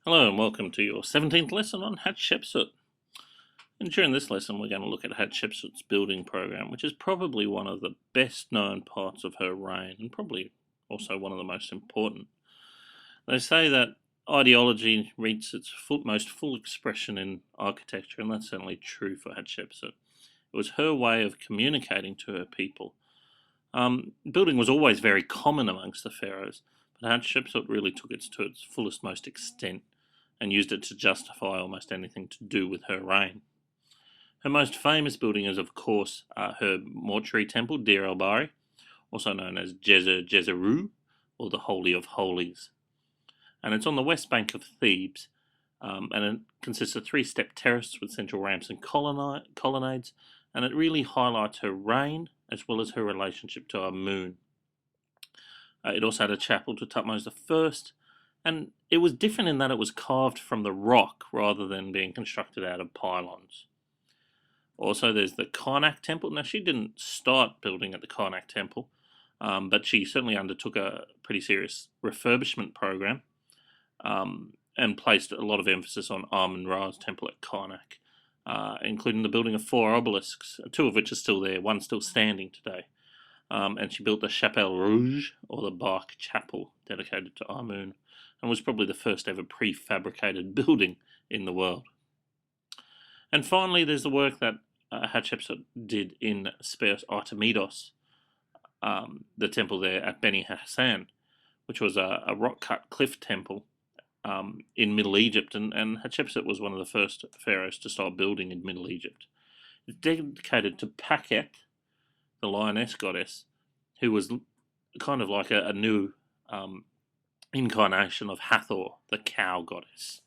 Hello and welcome to your 17th lesson on Hatshepsut. And during this lesson we're going to look at Hatshepsut's building program, which is probably one of the best known parts of her reign and probably also one of the most important. They say that ideology reaches its most full expression in architecture, and that's certainly true for Hatshepsut. It was her way of communicating to her people. Building was always very common amongst the pharaohs, but Hatshepsut really took it to its fullest, most extent and used it to justify almost anything to do with her reign. Her most famous building is, of course, her mortuary temple, Deir el-Bahari, also known as Djeser or the Holy of Holies. And it's on the west bank of Thebes, and it consists of three-step terraces with central ramps and colonnades, and it really highlights her reign as well as her relationship to Amun. It also had a chapel to Thutmose I, and it was different in that it was carved from the rock rather than being constructed out of pylons. Also, there's the Karnak Temple. Now, she didn't start building at the Karnak Temple, but she certainly undertook a pretty serious refurbishment program and placed a lot of emphasis on Amun-Ra's temple at Karnak, including the building of 4 obelisks, 2 of which are still there, one still standing today. And she built the Chapelle Rouge, or the Bark Chapel, dedicated to Amun, and was probably the first ever prefabricated building in the world. And finally, there's the work that Hatshepsut did in Speos Artemidos, the temple there at Beni Hassan, which was a rock-cut cliff temple in Middle Egypt, and Hatshepsut was one of the first pharaohs to start building in Middle Egypt. It's dedicated to Pakhet, the lioness goddess, who was kind of like a new incarnation of Hathor, the cow goddess.